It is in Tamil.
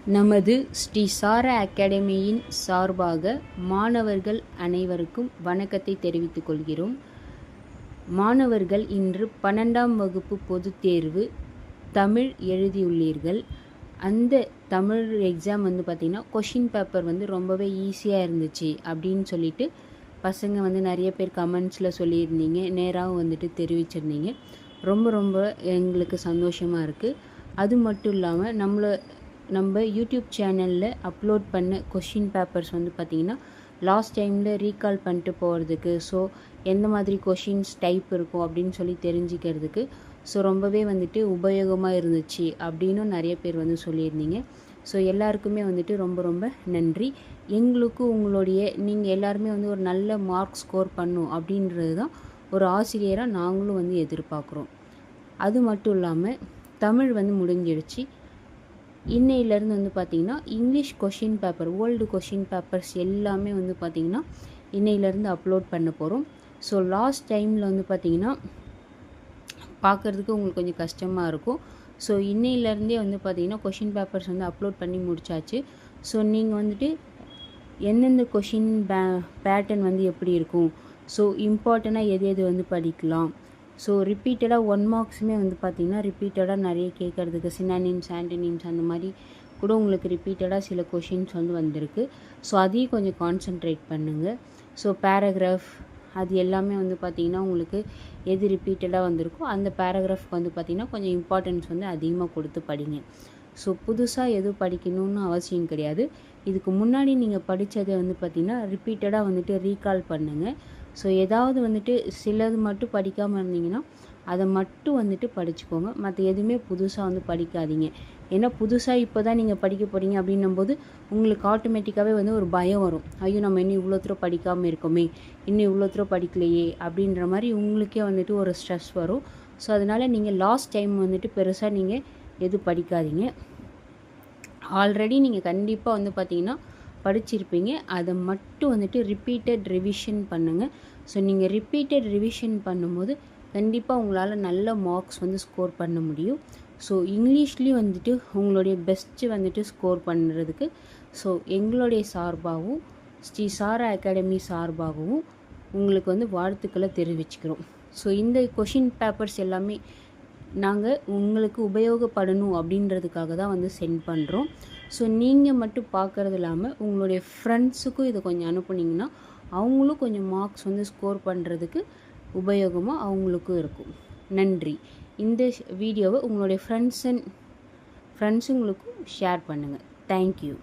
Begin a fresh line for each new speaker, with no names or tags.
நமது ஸ்ரீ சாரா அகாடமியின் சார்பாக மாணவர்கள் அனைவருக்கும் வணக்கத்தை தெரிவித்துக் கொள்கிறோம். மாணவர்கள் இன்று 12ஆம் வகுப்பு பொதுத் தேர்வு தமிழ் எழுதியுள்ளீர்கள். அந்த தமிழ் எக்ஸாம் பார்த்திங்கன்னா கொஷின் பேப்பர் ரொம்பவே ஈஸியாக இருந்துச்சு அப்படின்னு சொல்லிட்டு பசங்க நிறைய பேர் கமெண்ட்ஸில் சொல்லியிருந்தீங்க, நேராகவும் தெரிவிச்சிருந்தீங்க. ரொம்ப எங்களுக்கு சந்தோஷமாக இருக்குது. அது மட்டும் இல்லாமல் நம்ம யூடியூப் சேனலில் அப்லோட் பண்ண கொஷின் பேப்பர்ஸ் பார்த்திங்கன்னா லாஸ்ட் டைமில் ரீகால் பண்ணிட்டு போகிறதுக்கு, ஸோ எந்த மாதிரி கொஷின்ஸ் டைப் இருக்கும் அப்படின்னு சொல்லி தெரிஞ்சுக்கிறதுக்கு ஸோ ரொம்பவே உபயோகமாக இருந்துச்சு அப்படின்னு நிறைய பேர் சொல்லியிருந்தீங்க. ஸோ எல்லாருக்குமே ரொம்ப நன்றி. எங்களுக்கு உங்களுடைய நீங்கள் எல்லாருமே ஒரு நல்ல மார்க் ஸ்கோர் பண்ணும் அப்படின்றது தான் ஒரு ஆசிரியராக நாங்களும் எதிர்பார்க்குறோம். அது மட்டும் இல்லாமல் தமிழ் முடிஞ்சிடுச்சு. இன்னையிலேருந்து பார்த்திங்கன்னா English question paper, old question papers எல்லாமே பார்த்திங்கன்னா இன்னையிலேருந்து அப்லோட் பண்ண போகிறோம். ஸோ லாஸ்ட் டைமில் பார்த்திங்கன்னா பார்க்குறதுக்கு உங்களுக்கு கொஞ்சம் கஷ்டமாக இருக்கும். ஸோ இன்னையிலேருந்தே பார்த்திங்கன்னா கொஷின் பேப்பர்ஸ் அப்லோட் பண்ணி முடிச்சாச்சு. ஸோ நீங்கள் எந்தெந்த கொஷின் பேட்டர்ன் எப்படி இருக்கும், ஸோ இம்பார்ட்டண்ட்டாக எது படிக்கலாம். ஸோ ரிப்பீட்டடாக 1 மார்க்ஸுமே பார்த்திங்கன்னா ரிப்பீட்டடாக நிறைய கேட்குறதுக்கு சினானிம்ஸ், ஆன்டனிம்ஸ் அந்த மாதிரி கூட உங்களுக்கு ரிப்பீட்டடாக சில கொஷின்ஸ் வந்திருக்கு. ஸோ அதையும் கொஞ்சம் கான்சென்ட்ரேட் பண்ணுங்கள். ஸோ பேராகிராஃப் அது எல்லாமே பார்த்திங்கன்னா உங்களுக்கு எது ரிப்பீட்டடாக வந்திருக்கோ அந்த பேராகிராஃப்க்கு பார்த்திங்கன்னா கொஞ்சம் இம்பார்ட்டன்ஸ் அதிகமாக கொடுத்து படிங்க. ஸோ புதுசாக எதுவும் படிக்கணும்னு அவசியம் கிடையாது. இதுக்கு முன்னாடி நீங்கள் படித்ததை பார்த்திங்கன்னா ரிப்பீட்டடாக ரீகால் பண்ணுங்கள். ஸோ ஏதாவது சிலது மட்டும் படிக்காமல் இருந்தீங்கன்னா அதை மட்டும் படிச்சுக்கோங்க. மற்ற எதுவுமே புதுசாக படிக்காதீங்க. ஏன்னா புதுசாக இப்போ தான் நீங்கள் படிக்க போகிறீங்க அப்படின்னும்போது உங்களுக்கு ஆட்டோமேட்டிக்காகவே ஒரு பயம் வரும். ஐயோ நம்ம இன்னும் இவ்வளோ தூரம் படிக்காமல் இருக்கோமே, இன்னும் இவ்வளோ தூரம் படிக்கலையே அப்படின்ற மாதிரி உங்களுக்கே ஒரு ஸ்ட்ரெஸ் வரும். ஸோ அதனால் நீங்கள் லாஸ்ட் டைம் பெருசாக நீங்கள் எதுவும் படிக்காதீங்க. ஆல்ரெடி நீங்கள் கண்டிப்பாக பார்த்தீங்கன்னா படிச்சிருப்பீங்க. அதை மட்டும் ரிப்பீட்டட் ரிவிஷன் பண்ணுங்கள். ஸோ நீங்கள் ரிப்பீட்டட் ரிவிஷன் பண்ணும்போது கண்டிப்பாக உங்களால் நல்ல மார்க்ஸ் ஸ்கோர் பண்ண முடியும். ஸோ இங்கிலீஷ்லேயும் உங்களுடைய பெஸ்ட்டு ஸ்கோர் பண்ணுறதுக்கு ஸோ எங்களுடைய சார்பாகவும் ஸ்ரீ சாரா அகாடமி சார்பாகவும் உங்களுக்கு வாழ்த்துக்களை தெரிவிச்சுக்கிறோம். ஸோ இந்த கொஷின் பேப்பர்ஸ் எல்லாமே நாங்கள் உங்களுக்கு உபயோகப்படணும் அப்படின்றதுக்காக தான் சென்ட் பண்ணுறோம். ஸோ நீங்கள் மட்டும் பார்க்குறது இல்லாமல் உங்களுடைய ஃப்ரெண்ட்ஸுக்கும் இதை கொஞ்சம் அனுப்புனீங்கன்னா அவங்களும் கொஞ்சம் மார்க்ஸ் ஸ்கோர் பண்ணுறதுக்கு உபயோகமாக அவங்களுக்கும் இருக்கும். நன்றி. இந்த வீடியோவை உங்களுடைய ஃப்ரெண்ட்ஸுங்களுக்கும் ஷேர் பண்ணுங்கள். தேங்க்யூ.